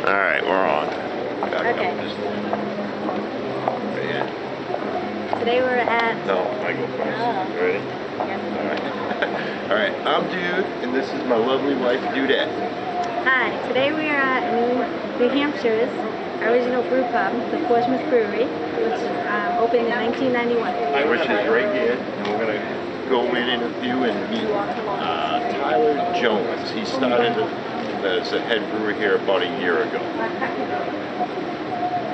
Alright, we're on. Okay. Today we're at... No, I go first. Oh. Ready? Yes. Alright. Alright, I'm Dude, and this is my lovely wife, Dudette. Hi, today we are at New Hampshire's original brew pub, the Portsmouth Brewery, which opened in 1991. Which is right here, and we're going to go in interview and meet Tyler Jones. He started as a head brewer here about a year ago.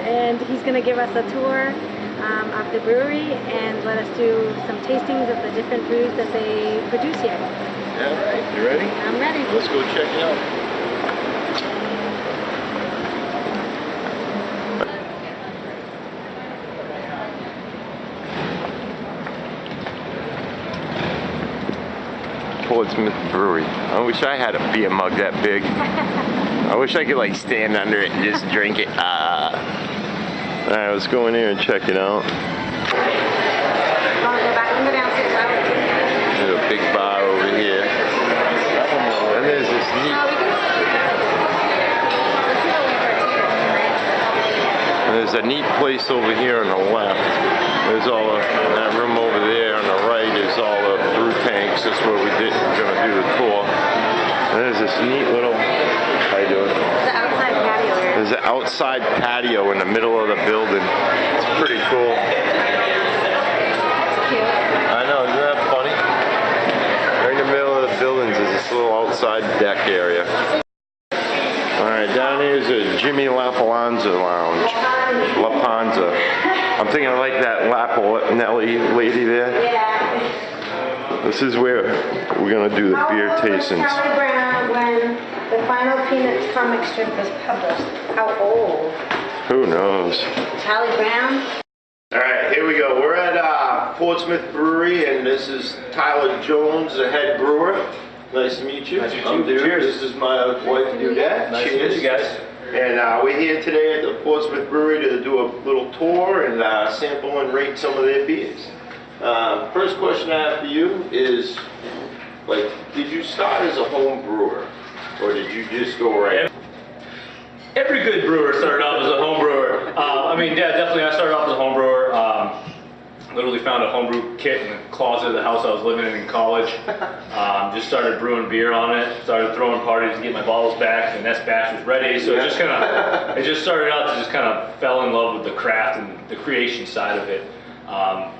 And he's going to give us a tour of the brewery and let us do some tastings of the different brews that they produce here. Yeah, right. You ready? I'm ready. Let's go check it out. Portsmouth Brewery. I wish I had a beer mug that big. I wish I could like stand under it and just drink it. Alright, let's go in here and check it out. There's a big bar over here. And there's this neat... And there's a neat place over here on the left. There's all that room over there on the right is all the brew tanks. That's where we're gonna do the tour. And there's this neat little... How you doing? The outside patio area. There's an outside patio in the middle of the building. It's pretty cool. It's cute. I know, isn't that funny? Right in the middle of the buildings is this little outside deck area. Alright, down here is a Jimmy Lapanza lounge. Lapanza. I'm thinking I like that Lapinelli lady there. Yeah. This is where we're going to do the beer tastings. Charlie Brown when the final Peanuts comic strip was published. How old? Who knows? Charlie Brown? Alright, here we go. We're at Portsmouth Brewery, and this is Tyler Jones, the head brewer. Nice to meet you. Nice to meet I'm you. Dude. Cheers. This is my wife, Dudette. Nice Cheers. to meet you guys. And we're here today at the Portsmouth Brewery to do a little tour and sample and rate some of their beers. First question I have for you is, like, did you start as a home brewer, or did you just go right? Every good brewer started off as a home brewer. I mean, yeah, definitely I started off as a home brewer. Literally found a homebrew kit in the closet of the house I was living in college. Just started brewing beer on it. Started throwing parties to get my bottles back. The next batch was ready, so it just started out to just kind of fell in love with the craft and the creation side of it.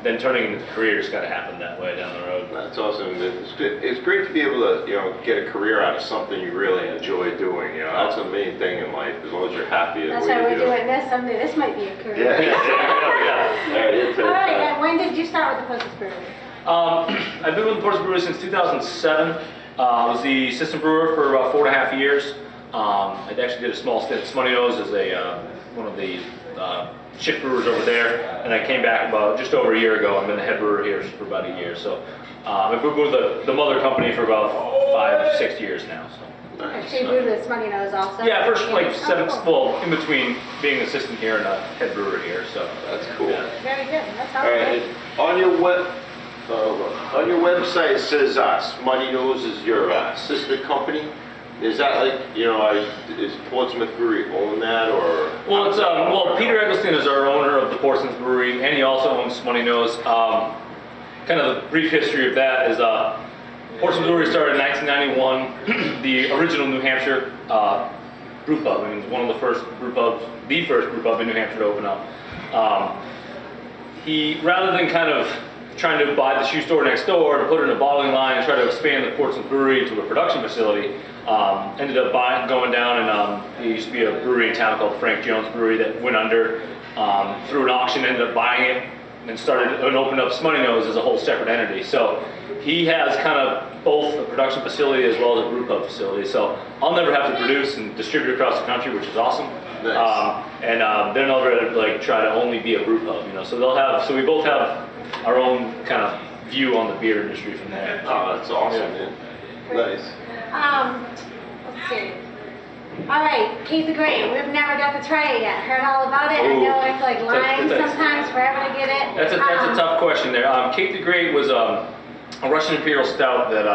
Then turning into the career just kind of happened that way down the road. That's awesome. It's great to be able to, get a career out of something you really enjoy doing. That's the main thing in life. As long as you're happy. That's why we're doing this someday. This might be a career. Yeah. Alright, and when did you start with the Portsmouth Brewery? I've been with the Portsmouth Brewery since 2007. I was the assistant brewer for about 4.5 years. I actually did a small stint at Smutty Nose as one of the shift brewers over there, and I came back about just over a year ago. I've been the head brewer here for about a year. So I've been with the mother company for about 5 or 6 years now. So. Nice. So you brewed with Smutty Nose also? Yeah, first like 7, cool. well, in between being an assistant here and a head brewer here. So That's cool. Yeah. Very good. That's all All right. right. On your website it says Smutty Nose is your sister company. Is that like, is Portsmouth Brewery own that, or? Well, it's Peter Eggleston is our owner of the Portsmouth Brewery, and he also owns Smutty Nose. Kind of the brief history of that is Portsmouth Brewery started in 1991. The original New Hampshire brew pub. I mean, one of the first brew pubs, the first brew pub in New Hampshire to open up. He, rather than kind of trying to buy the shoe store next door to put it in a bottling line and try to expand the Portsmouth Brewery into a production facility, ended up going down, and there used to be a brewery in town called Frank Jones Brewery that went under. Through an auction, ended up buying it and opened up Smutty Nose as a whole separate entity. So he has kind of both a production facility as well as a brew pub facility. So I'll never have to produce and distribute across the country, which is awesome. Nice. They're never like try to only be a brew pub, So so we both have our own kind of view on the beer industry from there. Oh, that's awesome, man. Nice. Let's see. All right, Kate the Great. We've never got to try it yet. Heard all about it. I know it's like lines sometimes, forever to get it. That's a tough question there. Kate the Great was a Russian Imperial Stout that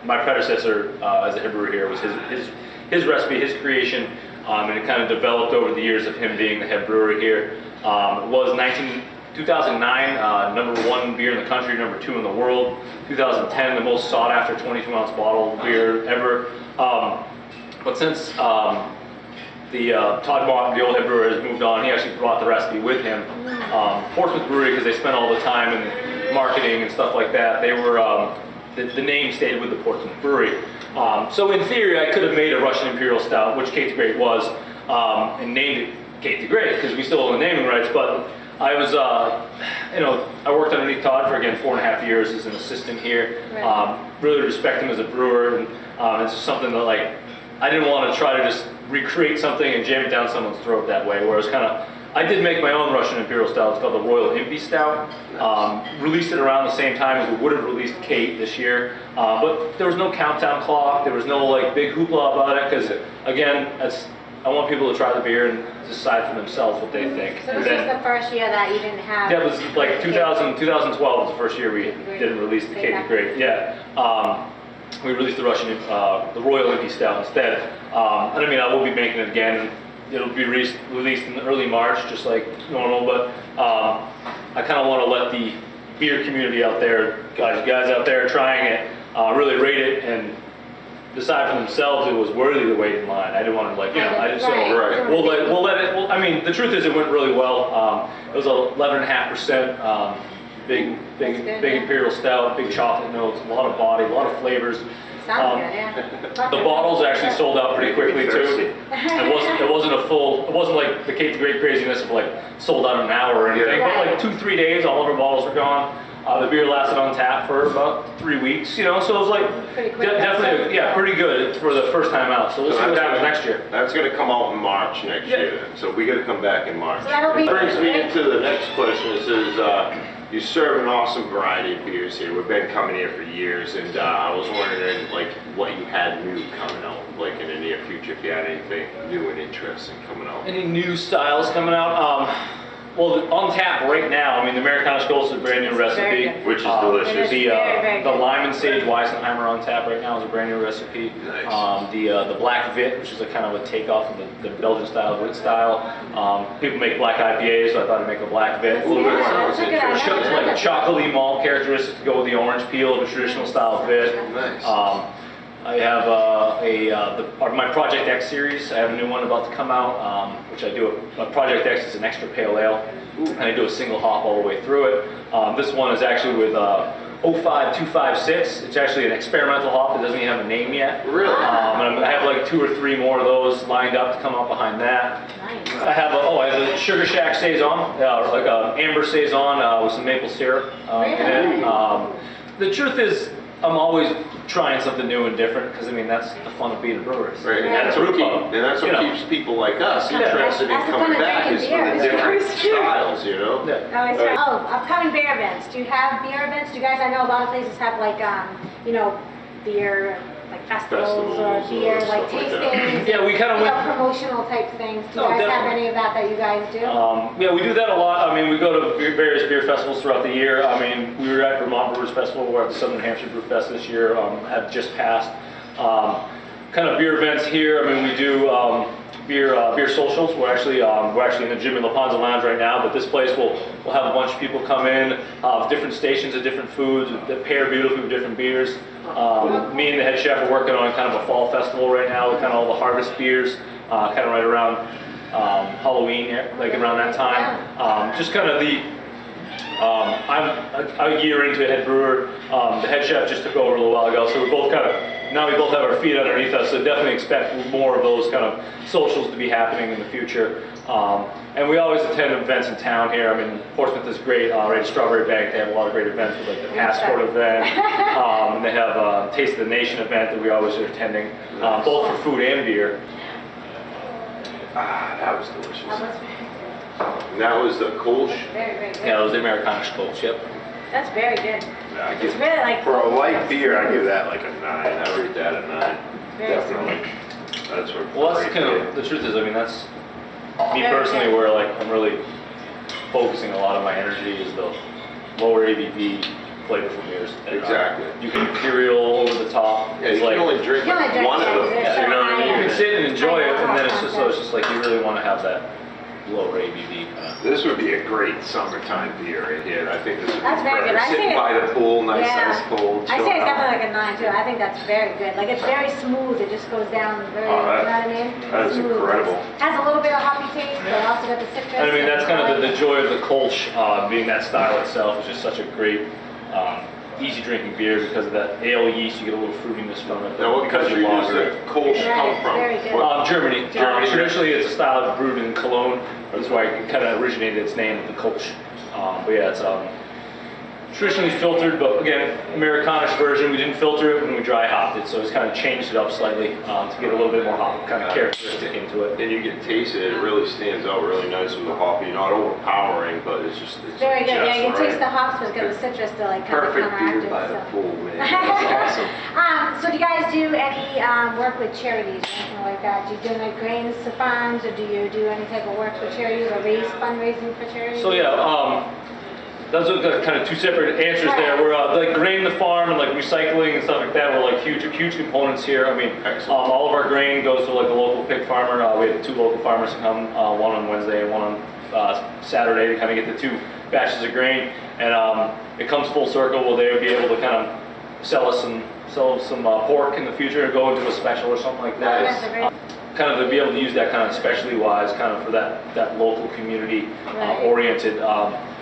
my predecessor as a head brewer here was his recipe, his creation. and it kind of developed over the years of him being the head brewer here. It was 2009, #1 beer in the country, #2 in the world. 2010, the most sought after 22-ounce bottle beer ever. But since Todd Mott, the old head brewer, has moved on, he actually brought the recipe with him. Portsmouth Brewery, because they spent all the time in marketing and stuff like that, they were, the name stayed with the Portsmouth Brewery. So in theory, I could have made a Russian Imperial Stout, which Kate the Great was, and named it Kate the Great, because we still own the naming rights, but I was, I worked underneath Todd for, again, 4.5 years as an assistant here. Right. Really respect him as a brewer, and it's just something that, like, I didn't want to try to just recreate something and jam it down someone's throat that way, whereas kind of, I did make my own Russian Imperial Stout. It's called the Royal Impy Stout. Released it around the same time as we would have released Kate this year, but there was no countdown clock, there was no like big hoopla about it, because again, I want people to try the beer and decide for themselves what they think. So this was the first year that you didn't have... Yeah, it was like 2012 was the first year we didn't release the Kate the Great. Yeah. We released the the Royal Impy Stout instead. And I mean, I will be making it again. It'll be released in early March, just like normal, but I kind of want to let the beer community out there, guys out there trying it, really rate it and decide for themselves it was worthy to wait in line. I didn't want to I just Right. we'll let it. I mean, the truth is it went really well. It was 11.5%. Big Imperial Stout, big chocolate notes, a lot of body, a lot of flavors. Sounds good, yeah. The bottles actually sold out pretty quickly too. It wasn't like the Kate the Great craziness of like sold out in an hour or anything, but like 2-3 days, all of our bottles were gone. The beer lasted on tap for about 3 weeks, so it was like definitely, pretty good for the first time out. So we'll see what happens next year. That's going to come out in March next year, so we got to come back in March. So that'll be Brings me into the next question. It says, you serve an awesome variety of beers here. We've been coming here for years, and I was wondering, like, what you had new coming out, like in the near future, if you had anything new and interesting coming out. Any new styles coming out? Well, on tap right now, I mean, the Americana Gold is a brand new recipe, which is delicious. The Lime and Sage Weisenheimer on tap right now is a brand new recipe. Nice. The Black Vit, which is a kind of a takeoff of the Belgian style, wit style. People make black IPAs, so I thought I'd make a Black Vit. Like chocolatey malt characteristics to go with the orange peel of a traditional style Vit. Nice. I have my Project X series. I have a new one about to come out, which I do. Project X is an extra pale ale, and I do a single hop all the way through it. This one is actually with 05256. It's actually an experimental hop that doesn't even have a name yet. Really? And I have like 2 or 3 more of those lined up to come up behind that. Nice. I have a Sugar Shack Saison, like an amber Saison with some maple syrup in it. The truth is, I'm always trying something new and different, because I mean that's the fun of being a brewer. Right, and that's what keeps people like us interested in coming back, is for the different styles, Upcoming beer events. Do you have beer events? Do you guys? I know a lot of places have like beer like festivals or beer like tastings. Yeah, we kind of went promotional type things. Do you guys have any of that you guys do? Yeah, we do that a lot. I mean, we go to various beer festivals throughout the year. I mean, we were at Vermont Brewers Festival. We're at the Southern Hampshire Brew Fest this year. Have just passed. Kind of beer events here. I mean, we do beer socials. We're actually in the gym in La Panza Lounge right now. But this place will have a bunch of people come in, different stations of different foods that pair beautifully with different beers. Me and the head chef are working on kind of a fall festival right now with kind of all the harvest beers, kind of right around Halloween, like around that time. Just kind of I'm a year into head brewer. The head chef just took over a little while ago, so we both have our feet underneath us. So definitely expect more of those kind of socials to be happening in the future. And we always attend events in town here. I mean, Portsmouth is great. Right at Strawberry Bank, they have a lot of great events with like the Passport event. And they have a Taste of the Nation event that we always are attending, both for food and beer. That was delicious. And that was the Kolsch? Very, very good. Yeah, that was the Americana Kolsch, yep. That's very good. Yeah, It's really like... For a light beer, I give that like a 9. I rate that a 9. Very Definitely. That's what. Well, that's kind of, the truth is, I mean, that's me personally where like I'm really focusing a lot of my energy is the lower ABV flavorful beers. Exactly. You can imperial over the top. Yeah, you can only drink one of them. You know what I mean? You can sit and enjoy it, and then so it's just like you really want to have that lower ABV kind of. This would be a great summertime beer right here. I think this would That's be very good. perfect. I say Sitting it- by the pool, nice Yeah. ice cold. I say chilling it's out. definitely like a 9 too. I think that's very good. Like it's very smooth. It just goes down very, Oh, you know what I mean? that is Smooth. incredible. Has a little bit of hoppy taste, but also got the citrus. And I mean, that's kind of the like- joy of the Kolsch, being that style itself is just such a great, easy drinking beer because of that ale yeast. You get a little fruitiness from it. Now, what because country of does lager. the Kolsch Right, come it's from? very good. What- Germany. Germany. Traditionally, it's a style that's brewed in Cologne. That's why it kind of originated its name with the Kolsch. But yeah, it's traditionally filtered, but again, Americanish version. We didn't filter it when we dry hopped it, so it's kind of changed it up slightly to get a little bit more hop kind of characteristic into it. And you can taste it. It really stands out really nice with the hoppy. Not overpowering, but it's just it's Very good. just Yeah, you can right. taste the hops, but it's got the citrus to like kind Perfect of beer counteract it. by the so. pool, man. That's awesome. So do you guys do any work with charities or anything like that? Do you donate grains to farms, or do you do any type of work for charities or raise fundraising for charities? So yeah, those are the kind of two separate answers there. We're like grain in the farm and like recycling and stuff like that. We're like huge components here. I mean, all of our grain goes to like a local pig farmer. We have 2 local farmers come, one on Wednesday and one on Saturday to kind of get the 2 batches of grain. And it comes full circle. Will they be able to kind of sell some pork in the future, or go into a special or something like that? that's a great- Kind of to be able to use that kind of specialty wise, kind of for that local community Right. oriented.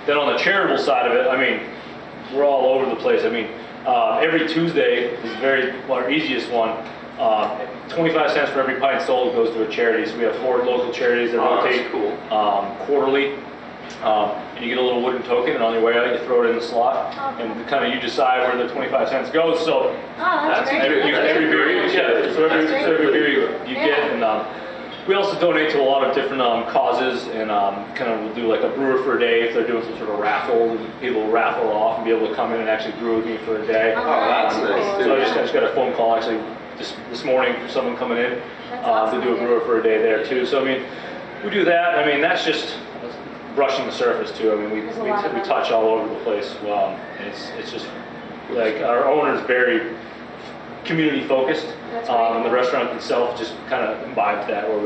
Then on the charitable side of it, I mean, we're all over the place. I mean, every Tuesday is our easiest one. 25 cents for every pint sold goes to a charity. So we have 4 local charities that Oh, that's rotate cool. quarterly. And you get a little wooden token, and on your way out, you throw it in the slot, Okay. and kind of you decide where the 25 cents goes. So Oh, that's great. every beer, so every beer you Yeah. get, and we also donate to a lot of different causes, and kind of we'll do like a brewer for a day if they're doing some sort of raffle, and people will raffle off and be able to come in and actually brew with me for a day. Oh, that's cool. nice, too. So I just got a phone call actually this morning from someone coming in That's awesome. to do a brewer for a day there too. So I mean, we do that. I mean, that's just brushing the surface too. I mean, we There's a lot of them. touch all over the place. And it's just like our owner's very community focused, That's great. and the restaurant itself just kind of imbibes that, where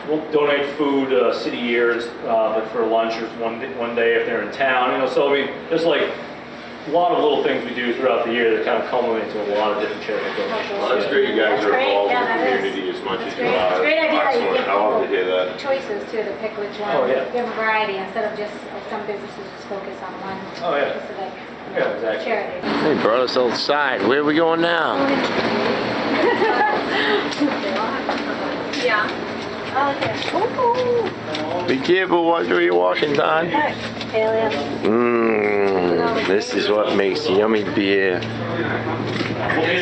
we'll donate food city years, like for lunch or one day if they're in town. You know, so I mean, there's like a lot of little things we do throughout the year that kind of culminate to a lot of different charity donations. Well, that's great. You guys That's are great. involved Yeah, in the that is. community as much That's as you great. are. It's a great idea that you Excellent. give I love to hear people that. choices too to pick which one. Oh, yeah. Give them a variety instead of just some businesses just focus on one Oh, yeah. specific Yeah, exactly. charity. Hey, brought us outside. Where are we going now? Yeah. Oh, okay. Be careful what you're walking, Don. Alien. This is what makes yummy beer. We're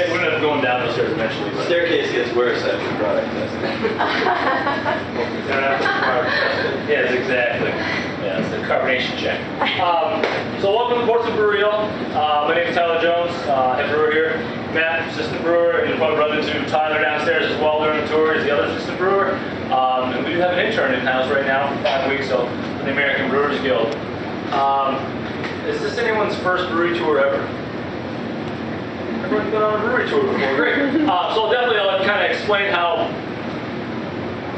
gonna have to go down those stairs eventually. But Staircase gets worse after product testing. Yes, exactly. Yeah, it's the carbonation check. So welcome to Portsmouth Brewery, y'all. My name is Tyler Jones, head brewer here. Matt, assistant brewer, and you'll probably run into Tyler downstairs as well during the tour. He's the other assistant brewer. And we do have an intern in-house right now for 5 weeks, so in the American Brewers Guild. Is this anyone's first brewery tour ever? Everyone's been on a brewery tour before, great. So definitely I'll kind of explain how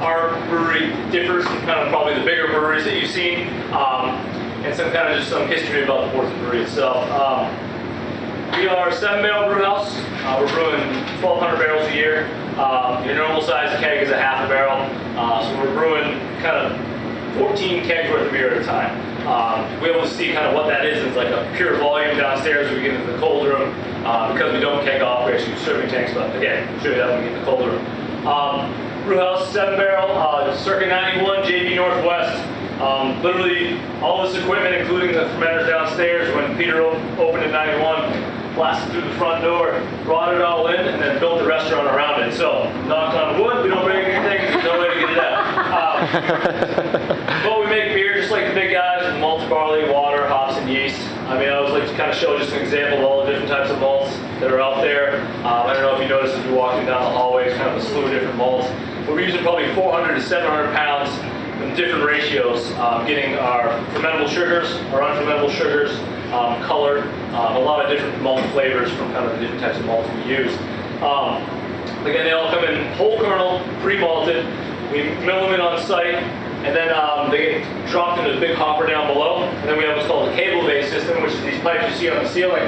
our brewery differs from kind of probably the bigger breweries that you've seen, and some history about the Portsmouth Brewery itself. We are a 7-barrel brew house. We're brewing 1,200 barrels a year. Your normal size keg is a half a barrel, so we're brewing kind of 14 kegs worth of beer at a time. We're able to see kind of what that is. It's like a pure volume downstairs. We get into the cold room. Because we don't keg off, we actually use serving tanks, but again, we'll show you that when we get in the cold room. Brew house, 7-barrel, circa 91, JB Northwest. Literally all this equipment, including the fermenters downstairs, when Peter opened in 91, blasted through the front door, brought it all in, and then built the restaurant around it. So, knock on wood, we don't break anything, there's no way to get it out. But we make beer just like the big guys, with malts, barley, water, hops, and yeast. I mean, I always like to kind of show just an example of all the different types of malts that are out there. I don't know if you noticed as you're walking down the hallway, it's kind of a slew of different malts. But we're using probably 400 to 700 pounds in different ratios, getting our fermentable sugars, our unfermentable sugars, colored, a lot of different malt flavors from kind of the different types of malts we use. Again, they all come in whole kernel, pre-malted. We mill them in on site, and then they get dropped into the big hopper down below. And then we have what's called a cable-based system, which is these pipes you see on the ceiling.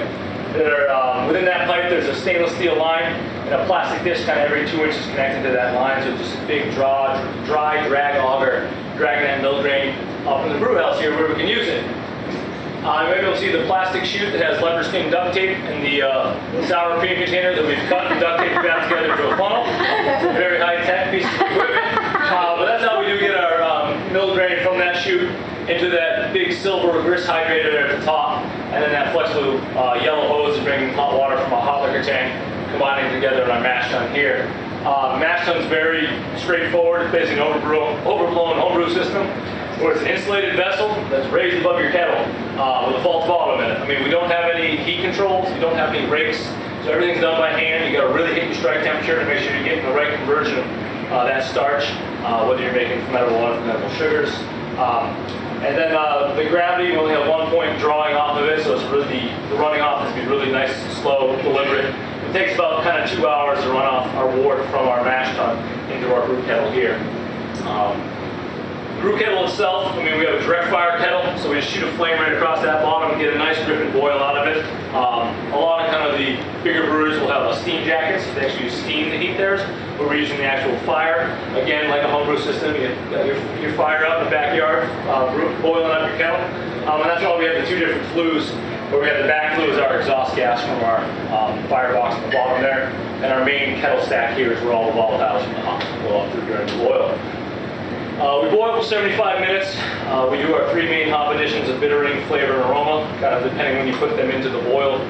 That are within that pipe. There's a stainless steel line and a plastic disc kind of every 2 inches connected to that line. So it's just a big dry drag auger dragging that mill grain up in the brew house here where we can use it. You may be able to see the plastic chute that has leopard skin duct tape and the sour cream container that we've cut and duct taped back together to a funnel. It's a very high-tech piece of equipment. But that's how we do get our mill grain from that chute into that big silver grist hydrator there at the top, and then that flexible yellow hose is bringing hot water from a hot liquor tank, combining together in our mash tun here. Mash tun's very straightforward. It's basically an overblown homebrew system, where it's an insulated vessel that's raised above your kettle with a false bottom in it. I mean, we don't have any heat controls, we don't have any rakes, so everything's done by hand. You got to really hit your strike temperature to make sure you're getting the right conversion of that starch, whether you're making fermentable water, fermentable sugars. And then the gravity, we only have 1 point drawing off of it, so it's really the running off is be really nice, slow, deliberate. It takes about kind of 2 hours to run off our wort from our mash tun into our brew kettle here. The brew kettle itself, I mean, we have a direct fire kettle, so we just shoot a flame right across that bottom and get a nice dripping boil out of it. A lot of kind of the bigger breweries will have a steam jacket, so they actually use steam to heat theirs, but we're using the actual fire. Again, like a homebrew system, you get your fire out in the backyard, boiling up your kettle. And that's why we have the 2 different flues, where we have the back flue is our exhaust gas from our firebox at the bottom there, and our main kettle stack here is where all the volatiles from the hops will go up through during the boil. We boil for 75 minutes. We do our 3 main hop additions of bittering, flavor, and aroma, kind of depending when you put them into the boil.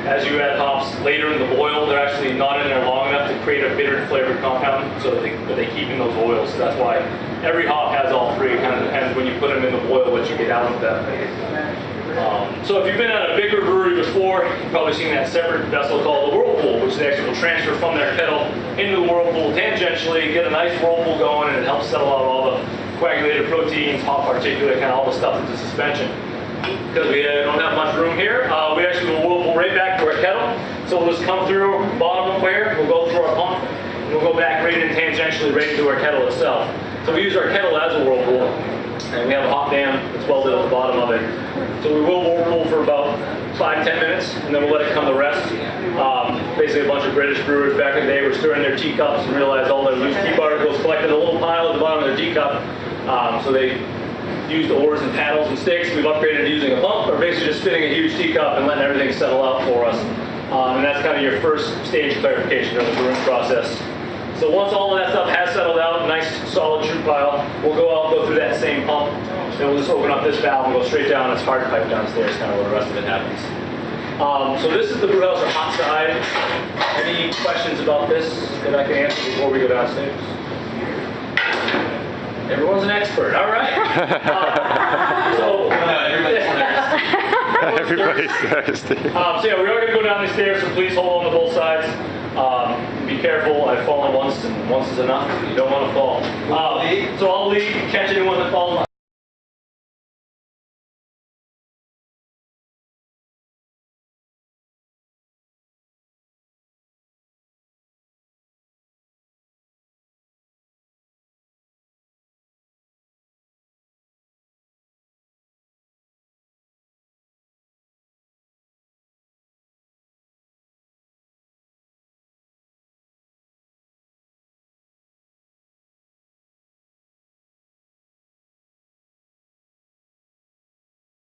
As you add hops later in the boil, they're actually not in there long enough to create a bitter flavored compound, so that they keep in those oils. So that's why every hop has all 3. It kind of depends when you put them in the boil what you get out of them. So if you've been at a bigger brewery before, you've probably seen that separate vessel called the whirlpool, which they actually will transfer from their kettle into the whirlpool tangentially, get a nice whirlpool going, and it helps settle out all the coagulated proteins, hop particulate, kind of all the stuff into suspension. Because we don't have much room here, we actually will whirlpool right back to our kettle. So we'll just come through bottom up here, we'll go through our pump, and we'll go back right in tangentially right into our kettle itself. So we use our kettle as a whirlpool, and we have a hop dam that's welded at the bottom of it. So we will whirlpool for about 5-10 minutes, and then we'll let it come to rest. Basically a bunch of British brewers back in the day were stirring their teacups and realized all their loose tea particles collected in a little pile at the bottom of their teacup. So they used oars and paddles and sticks. We've upgraded to using a pump, or basically just spinning a huge teacup and letting everything settle out for us. And that's kind of your first stage clarification of the brewing process. So once all of that stuff has settled out, nice solid true pile, we'll go through that same pump, then we'll just open up this valve and go straight down. It's hard pipe downstairs, kind of where the rest of it happens. So this is the brew house or hot side. Any questions about this that I can answer before we go downstairs? Everyone's an expert, all right. Everybody's thirsty. So yeah, we are going to go down the stairs, so please hold on to both sides. Be careful. I've fallen once, and once is enough. You don't want to fall. So I'll lead, catch anyone that falls